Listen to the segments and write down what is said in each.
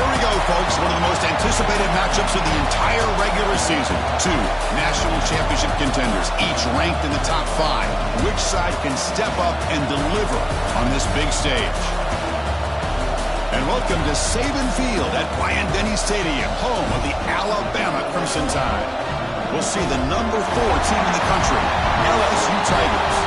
Here we go, folks. One of the most anticipated matchups of the entire regular season. Two national championship contenders, each ranked in the top 5. Which side can step up and deliver on this big stage? And welcome to Saban Field at Bryant-Denny Stadium, home of the Alabama Crimson Tide. We'll see the number 4 team in the country, LSU Tigers,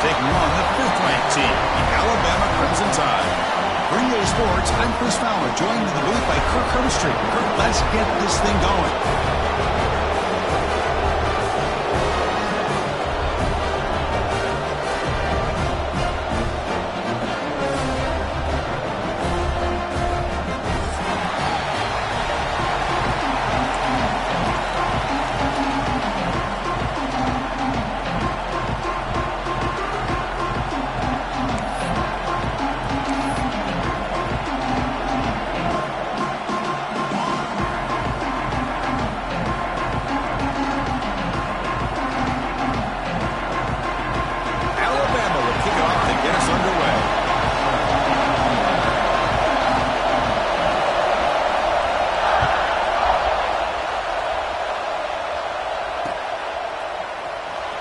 taking on the 5th-ranked team, the Alabama Crimson Tide. For EA Sports, I'm Chris Fowler, joined in the booth by Kirk Herbstreit. Kirk, let's get this thing going.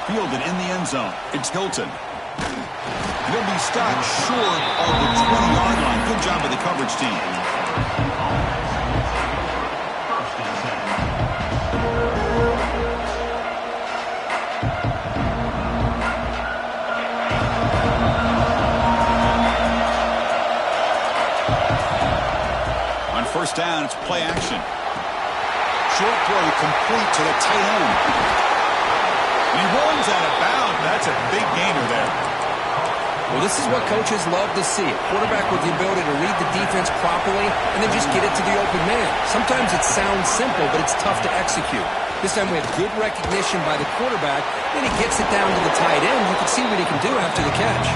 Fielded in the end zone. It's Hilton. He'll be stopped short of the 20-yard line. Good job by the coverage team. On first down, it's play action. Short throw complete to the tight end. He runs out of bounds. That's a big gainer there. Well, this is what coaches love to see. A quarterback with the ability to read the defense properly and then just get it to the open man. Sometimes it sounds simple, but it's tough to execute. This time we have good recognition by the quarterback. Then he gets it down to the tight end. You can see what he can do after the catch.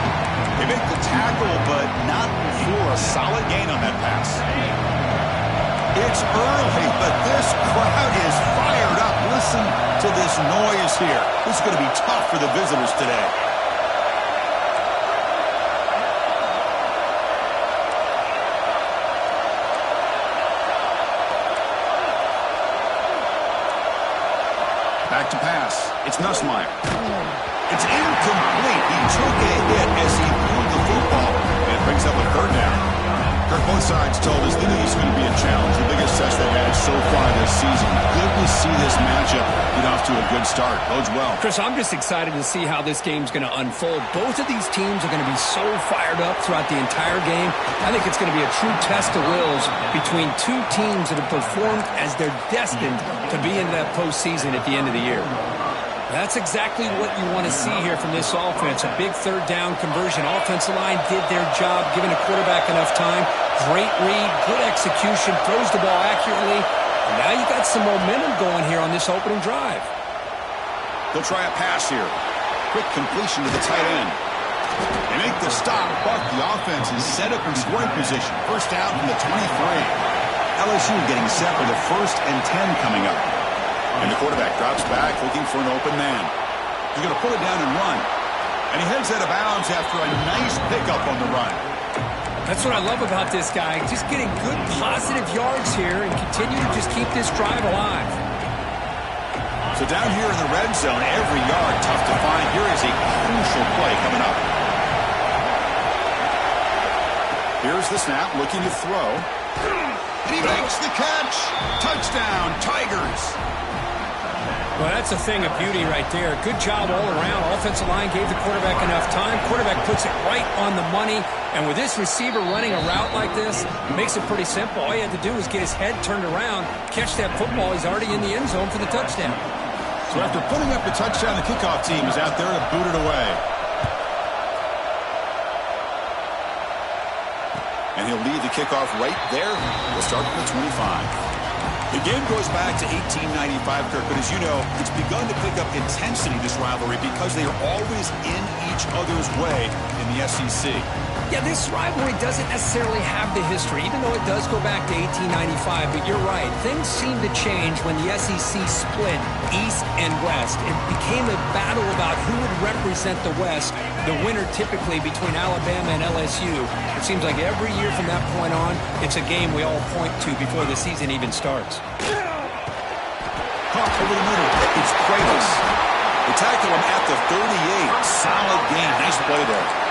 They make the tackle, but not before a solid gain on that pass. It's early, but this crowd is fired up. Listen to this noise here. This is going to be tough for the visitors today. Back to pass. It's Nussmeier. It's incomplete. He took a hit as he threw the football, and it brings up a 3rd down. Both sides told us they knew this was going to be a challenge, the biggest test they've had so far this season. Good to see this matchup get off to a good start. Bodes well. Chris, I'm just excited to see how this game's going to unfold. Both of these teams are going to be so fired up throughout the entire game. I think it's going to be a true test of wills between two teams that have performed as they're destined to be into that postseason at the end of the year. That's exactly what you want to see here from this offense. A big 3rd down conversion. Offensive line did their job, giving the quarterback enough time. Great read, good execution, throws the ball accurately. And now you got some momentum going here on this opening drive. They'll try a pass here. Quick completion to the tight end. They make the stop, but the offense is set up in scoring position. First down from the 23. LSU getting set for the 1st and 10 coming up. And the quarterback drops back, looking for an open man. He's going to pull it down and run. And he heads out of bounds after a nice pickup on the run. That's what I love about this guy. Just getting good, positive yards here and continue to just keep this drive alive. So down here in the red zone, every yard tough to find. Here is a crucial play coming up. Here's the snap, looking to throw. And he makes the catch. Touchdown, Tigers. Well, that's a thing of beauty right there. Good job all around. Offensive line gave the quarterback enough time. Quarterback puts it right on the money. And with this receiver running a route like this, it makes it pretty simple. All he had to do was get his head turned around, catch that football. He's already in the end zone for the touchdown. So after putting up the touchdown, the kickoff team is out there to boot it away. And he'll lead the kickoff right there. We'll start from the 25. The game goes back to 1895, Kirk, but as you know, it's begun to pick up intensity, this rivalry, because they are always in each other's way in the SEC. Yeah, this rivalry doesn't necessarily have the history, even though it does go back to 1895. But you're right. Things seem to change when the SEC split East and West. It became a battle about who would represent the West, the winner typically between Alabama and LSU. It seems like every year from that point on, it's a game we all point to before the season even starts. Caught over the middle. It's Kratos. They tackle him at the 38. Solid game. Nice play there.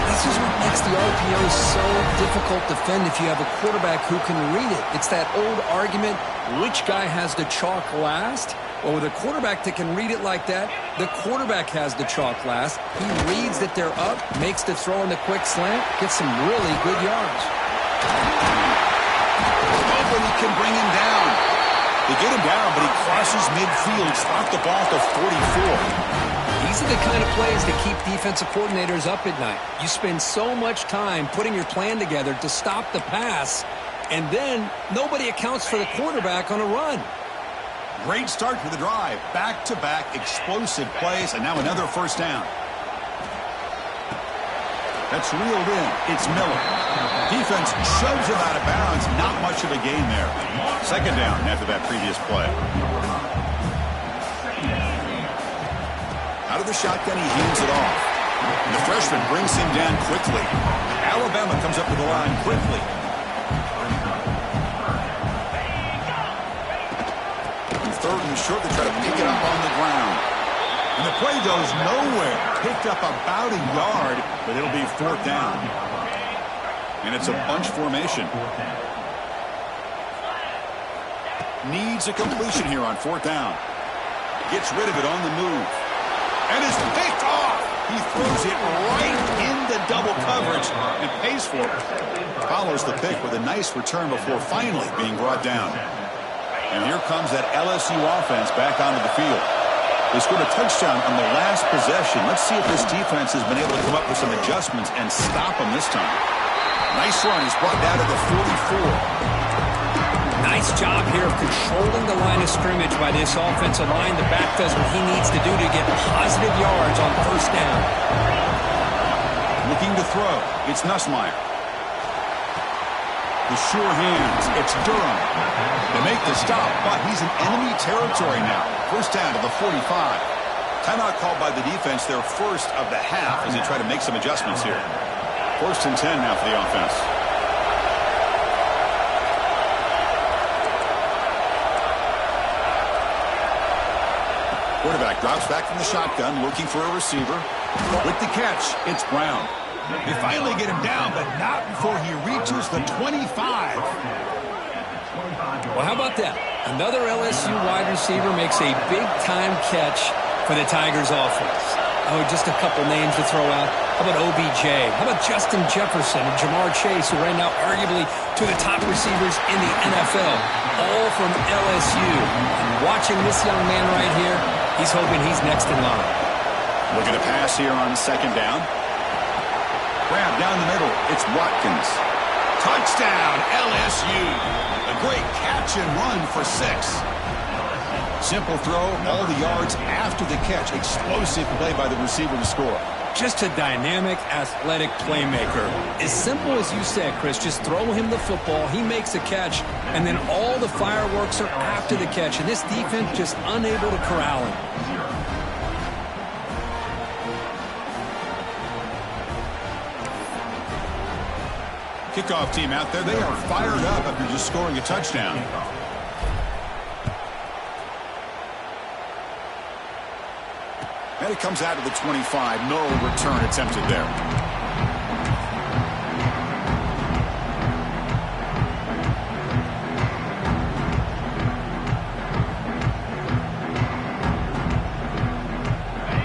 This is what makes the RPO so difficult to defend if you have a quarterback who can read it. It's that old argument, which guy has the chalk last? Well, with a quarterback that can read it like that, the quarterback has the chalk last. He reads that they're up, makes the throw in the quick slant, gets some really good yards. Nobody can bring him down. They get him down, but he crosses midfield, dropped the ball to 44. These are the kind of plays that keep defensive coordinators up at night. You spend so much time putting your plan together to stop the pass, and then nobody accounts for the quarterback on a run. Great start for the drive. Back-to-back explosive plays, and now another first down. That's reeled in. It's Miller. Defense shoves him out of bounds. Not much of a gain there. Second down after that previous play. Out of the shotgun, he hands it off. And the freshman brings him down quickly. Alabama comes up to the line quickly. And third and short, they try to pick it up on the ground. And the play goes nowhere. Picked up about a yard, but it'll be fourth down. And it's a bunch formation. Needs a completion here on fourth down. Gets rid of it on the move. And is picked off. He throws it right into double coverage and pays for it. Follows the pick with a nice return before finally being brought down. And here comes that LSU offense back onto the field. They scored a touchdown on the last possession. Let's see if this defense has been able to come up with some adjustments and stop them this time. Nice run. He's brought down to the 44. Nice job here of controlling the line of scrimmage by this offensive line. The back does what he needs to do to get positive yards on first down. Looking to throw. It's Nussmeier. The sure hands. It's Durham. They make the stop, but he's in enemy territory now. First down to the 45. Timeout called by the defense, their first of the half, as they try to make some adjustments here. First and 10 now for the offense. Quarterback drops back from the shotgun, looking for a receiver. With the catch, it's Brown. They finally get him down, but not before he reaches the 25. Well, how about that? Another LSU wide receiver makes a big-time catch for the Tigers offense. Oh, just a couple names to throw out. How about OBJ? How about Justin Jefferson and Jamar Chase, who are right now arguably two of the top receivers in the NFL, all from LSU. And watching this young man right here, he's hoping he's next in line. Looking to pass here on second down. Grab down the middle. It's Watkins. Touchdown, LSU. A great catch and run for 6. Simple throw, all the yards after the catch. Explosive play by the receiver to score. Just a dynamic, athletic playmaker. As simple as you said, Chris, just throw him the football, he makes a catch, and then all the fireworks are after the catch. And this defense just unable to corral him. Kickoff team out there, they are fired up after just scoring a touchdown. And it comes out to the 25. No return attempted there.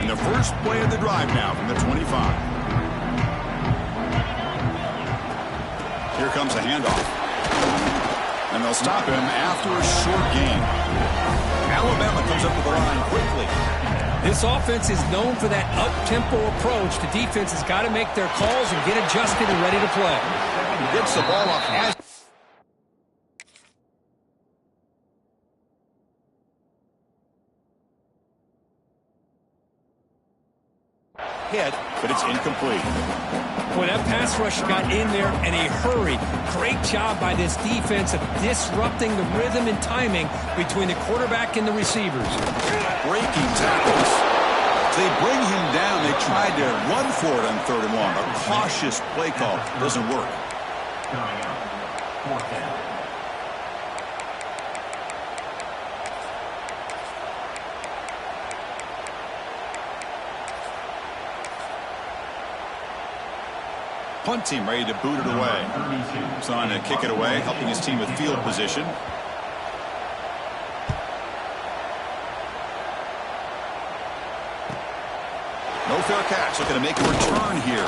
And the first play of the drive now from the 25. Here comes a handoff. And they'll stop him after a short gain. Alabama comes up to the line quickly. This offense is known for that up-tempo approach. The defense has got to make their calls and get adjusted and ready to play. He gets the ball off as hit, but it's incomplete. Boy, that pass rush got in there in a hurry. Great job by this defense of disrupting the rhythm and timing between the quarterback and the receivers. Breaking tackles. They bring him down. They tried to run for it on 3rd and 1. A cautious play call doesn't work. Punt team ready to boot it away. Trying to kick it away, helping his team with field position. No fair catch. Looking to make a return here.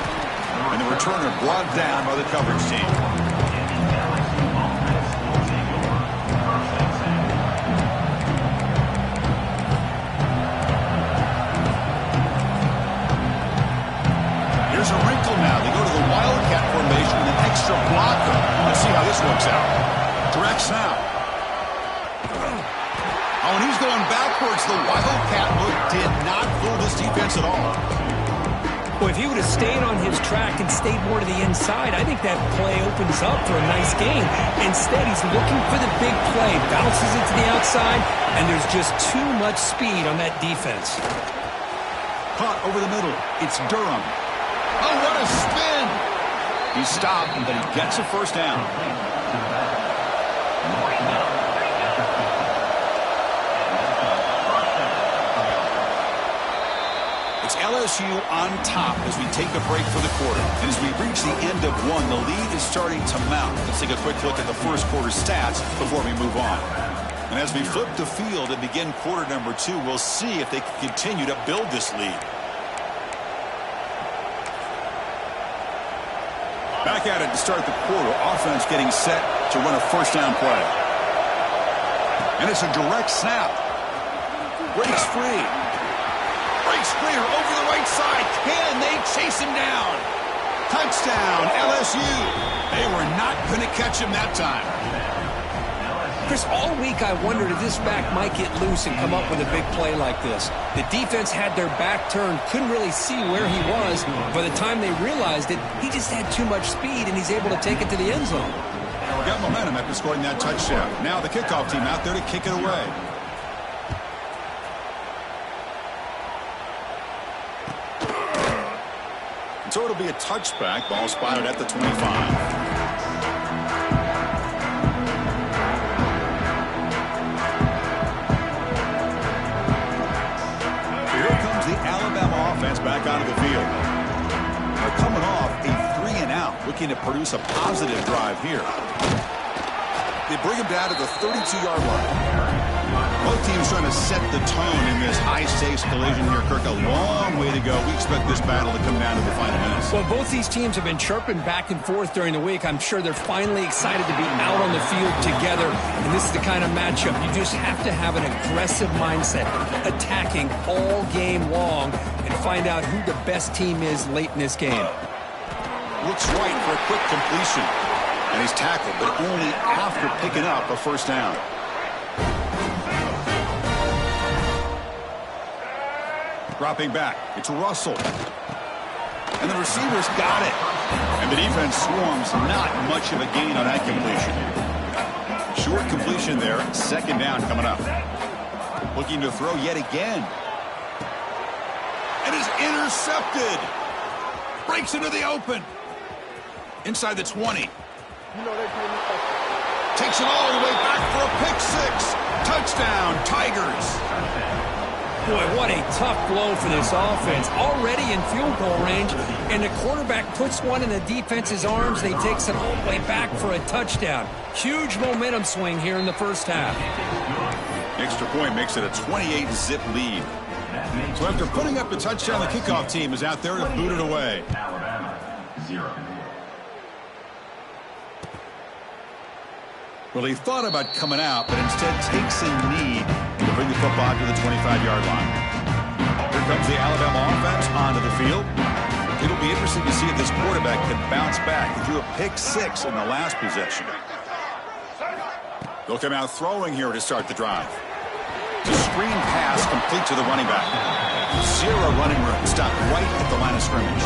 And the returner brought down by the coverage team. Here's a wrinkle now. They go to the Wildcat formation with an extra blocker. Let's see how this works out. Direct snap. Oh, and he's going backwards. The Wildcat look did not fool this defense at all. Boy, if he would have stayed on his track and stayed more to the inside, I think that play opens up for a nice game. Instead, he's looking for the big play. Bounces it to the outside, and there's just too much speed on that defense. Caught over the middle. It's Durham. Oh, what a spin! He stopped, but he gets a first down. It's LSU on top as we take a break for the quarter. And as we reach the end of one, the lead is starting to mount. Let's take a quick look at the first quarter stats before we move on. And as we flip the field and begin quarter number 2, we'll see if they can continue to build this lead. Back at it to start the quarter. Offense getting set to run a first down play. And it's a direct snap. Breaks free. Breaks free over the right side. Can they chase him down? Touchdown, LSU. They were not going to catch him that time. Chris, all week I wondered if this back might get loose and come up with a big play like this. The defense had their back turned, couldn't really see where he was. By the time they realized it, he just had too much speed, and he's able to take it to the end zone. Got momentum after scoring that touchdown. Now the kickoff team out there to kick it away. And so it'll be a touchback. Ball spotted at the 25. Offense back onto the field. They're coming off a 3-and-out, looking to produce a positive drive here. They bring him down to the 32-yard line. Both teams trying to set the tone in this high-stakes collision here. Kirk, a long way to go. We expect this battle to come down to the final minutes. Well, both these teams have been chirping back and forth during the week. I'm sure they're finally excited to be out on the field together. And this is the kind of matchup you just have to have an aggressive mindset, attacking all game long, and find out who the best team is late in this game. Looks right for a quick completion. And he's tackled, but only after picking up a first down. Dropping back. It's Russell. And the receivers got it. And the defense swarms. Not much of a gain on that completion. Short completion there. Second down coming up. Looking to throw yet again. And is intercepted. Breaks into the open. Inside the 20. Takes it all the way back for a pick six. Touchdown, Tigers. Boy, what a tough blow for this offense. Already in field goal range, and the quarterback puts one in the defense's arms, and he takes it all the way back for a touchdown. Huge momentum swing here in the first half. Extra point makes it a 28-zip lead. So after putting up the touchdown, the kickoff team is out there to boot it away. Alabama, 0. Well, he thought about coming out, but instead takes a knee to bring the football to the 25-yard line. Here comes the Alabama offense onto the field. It'll be interesting to see if this quarterback can bounce back. He threw a pick six in the last possession. They'll come out throwing here to start the drive. It's a screen pass complete to the running back. Zero running room. Stopped right at the line of scrimmage.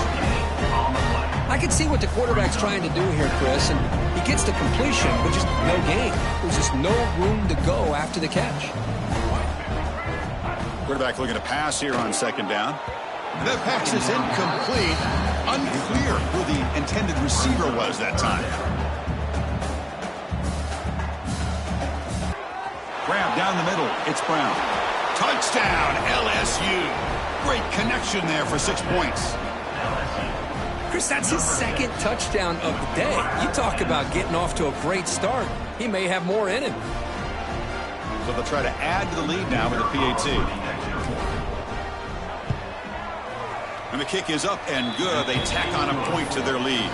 I can see what the quarterback's trying to do here, Chris, and he gets the completion, but just no gain. There's just no room to go after the catch. Quarterback looking to pass here on second down. The pass is incomplete. Unclear who the intended receiver was that time. Grab down the middle. It's Brown. Touchdown, LSU. Great connection there for 6 points. Chris, that's his second touchdown of the day. You talk about getting off to a great start. He may have more in him. So they'll try to add to the lead now with a PAT. And the kick is up and good. They tack on a point to their lead.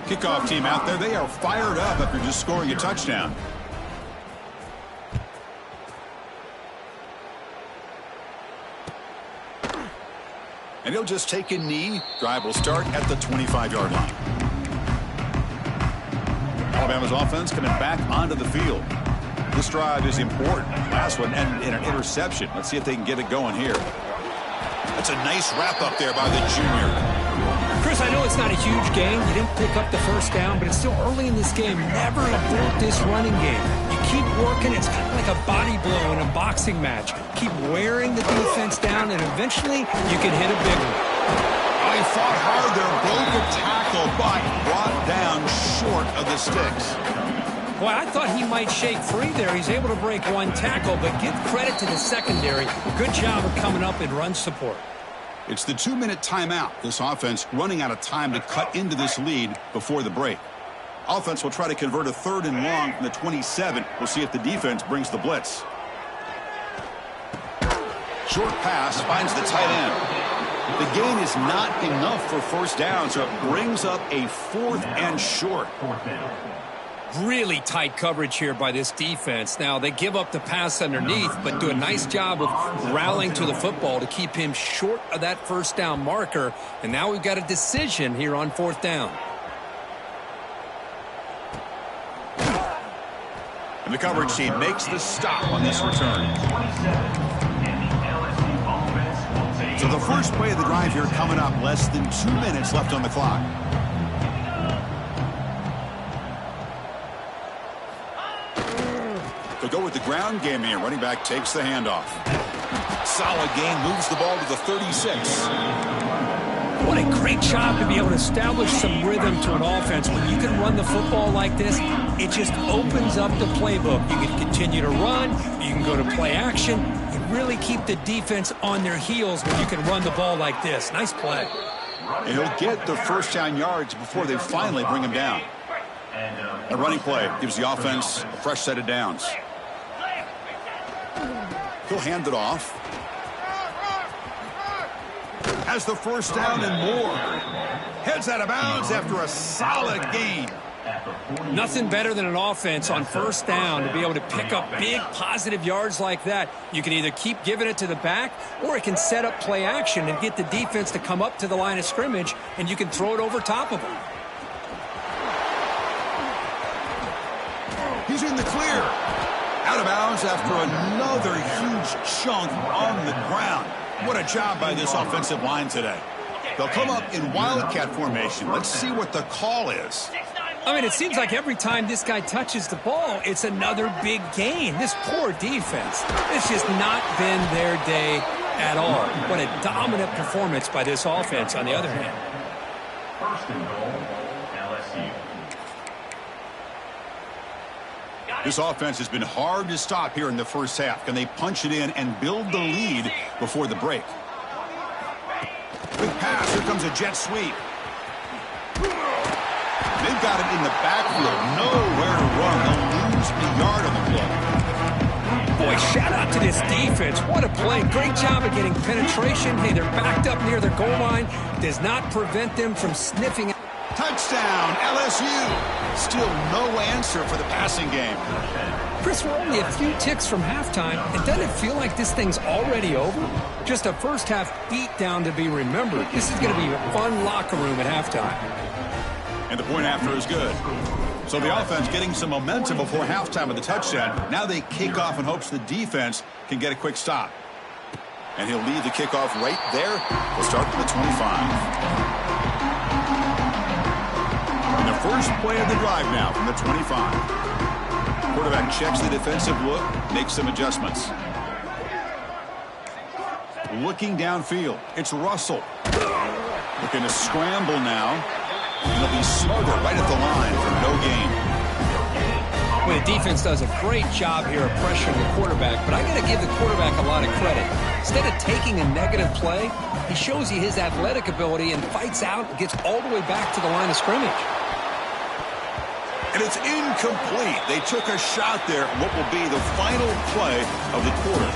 Kickoff team out there. They are fired up after just scoring a touchdown. And he'll just take a knee. Drive will start at the 25-yard line. Alabama's offense coming back onto the field. This drive is important. Last one ended in an interception. Let's see if they can get it going here. That's a nice wrap up there by the junior. Chris, I know it's not a huge game. You didn't pick up the first down, but it's still early in this game. Never abort this running game. You keep working. It's kind of like a body blow in a boxing match. Keep wearing the defense down, and eventually you can hit a big one. He fought hard there, broke a tackle, but brought down short of the sticks. Boy, I thought he might shake free there. He's able to break one tackle, but give credit to the secondary. Good job of coming up in run support. It's the 2-minute timeout. This offense running out of time to cut into this lead before the break. Offense will try to convert a 3rd and long from the 27. We'll see if the defense brings the blitz. Short pass finds the tight end. The gain is not enough for first down, so it brings up a 4th and short. Really tight coverage here by this defense. Now, they give up the pass underneath, but do a nice job of rallying to the football to keep him short of that first down marker. And now we've got a decision here on 4th down. And the coverage team makes the stop on this return. So the first play of the drive here coming up. Less than 2 minutes left on the clock. They'll go with the ground game here. Running back takes the handoff. Solid gain, moves the ball to the 36. What a great job to be able to establish some rhythm to an offense. When you can run the football like this, it just opens up the playbook. You can continue to run. You can go to play action. You really keep the defense on their heels when you can run the ball like this. Nice play. And he'll get the first down yards before they finally bring him down. A running play gives the offense a fresh set of downs. He'll hand it off. Has the first down and more. Heads out of bounds after a solid gain. Nothing better than an offense on first down to be able to pick up big positive yards like that. You can either keep giving it to the back, or it can set up play action and get the defense to come up to the line of scrimmage, and you can throw it over top of them. He's in the clear. Out of bounds after another huge chunk on the ground. What a job by this offensive line today. They'll come up in wildcat formation. Let's see what the call is. I mean, it seems like every time this guy touches the ball, it's another big gain. This poor defense, it's just not been their day at all. What a dominant performance by this offense on the other hand. First and goal, LSU. This offense has been hard to stop here in the first half. Can they punch it in and build the lead before the break? Big pass. Here comes a jet sweep. They've got it in the backfield. Nowhere to run. They'll lose a yard on the play. Boy, shout out to this defense. What a play. Great job of getting penetration. Hey, they're backed up near their goal line. Does not prevent them from sniffing. Touchdown, LSU. Still no answer for the passing game. Chris, we're only a few ticks from halftime, and doesn't it feel like this thing's already over? Just a first-half beatdown to be remembered. This is going to be a fun locker room at halftime. And the point after is good. So the offense getting some momentum before halftime with the touchdown. Now they kick off in hopes the defense can get a quick stop. And he'll leave the kickoff right there. We'll start from the 25. And the first play of the drive now from the 25. Quarterback checks the defensive look, makes some adjustments. Looking downfield, it's Russell. Looking to scramble now. And he'll be smothered right at the line for no gain. Well, the defense does a great job here of pressuring the quarterback, but I got to give the quarterback a lot of credit. Instead of taking a negative play, he shows you his athletic ability and fights out and gets all the way back to the line of scrimmage. And it's incomplete. They took a shot there on what will be the final play of the quarter.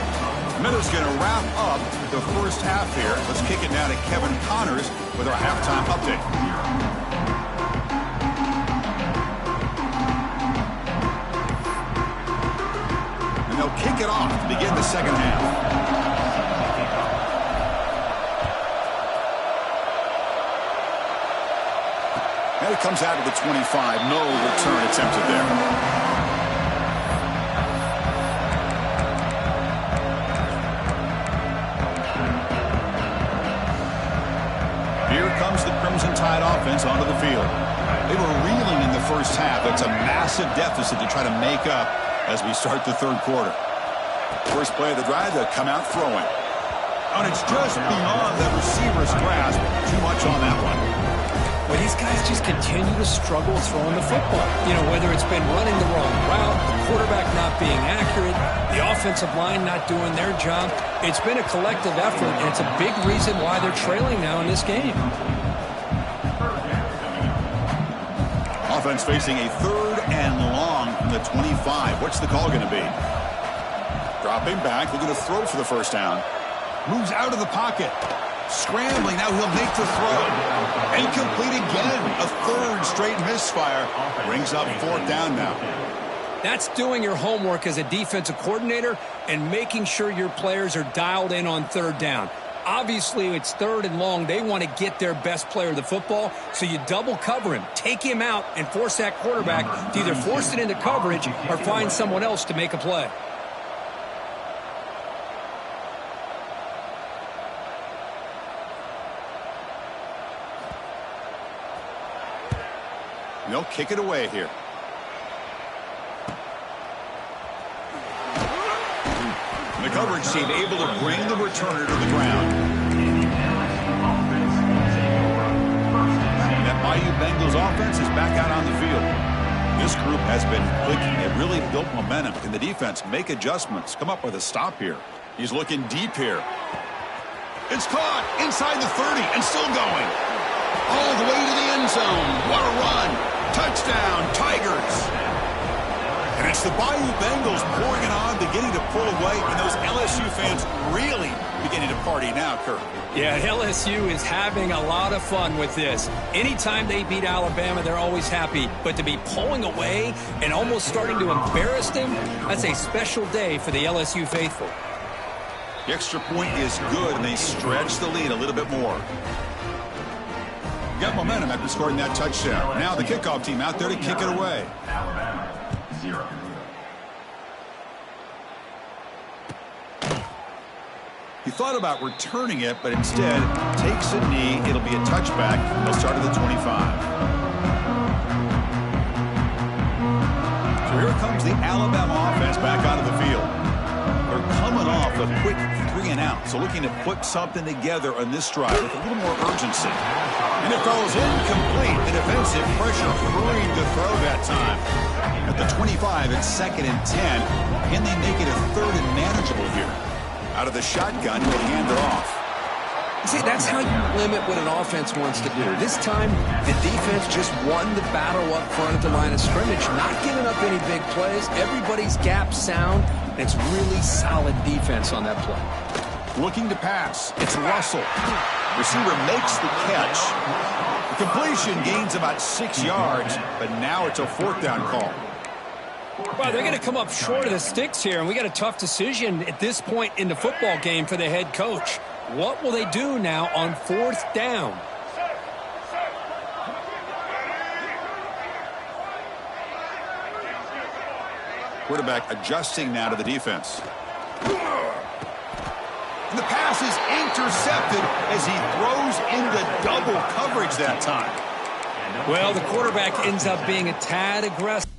Miller's going to wrap up the first half here. Let's kick it now to Kevin Connors with our halftime update. And they'll kick it off to begin the second half. And it comes out of the 25. No return attempted there. Here comes the Crimson Tide offense onto the field. They were reeling in the first half. It's a massive deficit to try to make up as we start the third quarter. First play of the drive, they'll come out throwing. And it's just beyond the receiver's grasp. Too much on that one. Well, these guys just continue to struggle throwing the football. You know, whether it's been running the wrong route, the quarterback not being accurate, the offensive line not doing their job. It's been a collective effort, and it's a big reason why they're trailing now in this game. Offense facing a 3rd and long from the 25. What's the call going to be? Dropping back, looking to throw for the first down. Moves out of the pocket. Scrambling, now he'll make the throw. Incomplete again. A 3rd straight misfire. Brings up 4th down now. That's doing your homework as a defensive coordinator and making sure your players are dialed in on 3rd down. Obviously, it's 3rd and long. They want to get their best player of the football, so you double cover him, take him out, and force that quarterback to either force it into coverage or find someone else to make a play. They'll kick it away here. The coverage team able to bring the returner to the ground. And that Bayou Bengals offense is back out on the field. This group has been clicking. They've really built momentum. Can the defense make adjustments? Come up with a stop here. He's looking deep here. It's caught inside the 30 and still going. All the way to the end zone. What a run. Touchdown, Tigers. And it's the Bayou Bengals pouring it on, beginning to pull away, and those LSU fans really beginning to party now, Kirk. Yeah, LSU is having a lot of fun with this. Anytime they beat Alabama, they're always happy. But to be pulling away and almost starting to embarrass them, that's a special day for the LSU faithful. The extra point is good, and they stretch the lead a little bit more. Got momentum after scoring that touchdown. Now the kickoff team out there to kick it away. Alabama, 0. He thought about returning it, but instead takes a knee. It'll be a touchback. They'll start at the 25. So here comes the Alabama offense back out of the field. They're coming off a quick 3-and-out, so looking to put something together on this drive with a little more urgency. And it throws incomplete. The defensive pressure hurrying to throw that time. At the 25, it's 2nd and 10. Can they make it a 3rd and manageable here? Out of the shotgun, he'll hand it off. See, that's how you limit what an offense wants to do. This time, the defense just won the battle up front at the line of scrimmage, not giving up any big plays. Everybody's gap sound, and it's really solid defense on that play. Looking to pass. It's Russell. Receiver makes the catch. The completion gains about 6 yards, but now it's a 4th down call. Well, they're going to come up short of the sticks here, and we got a tough decision at this point in the football game for the head coach. What will they do now on 4th down? Quarterback adjusting now to the defense. And the pass is intercepted as he throws into double coverage that time. Well, the quarterback ends up being a tad aggressive.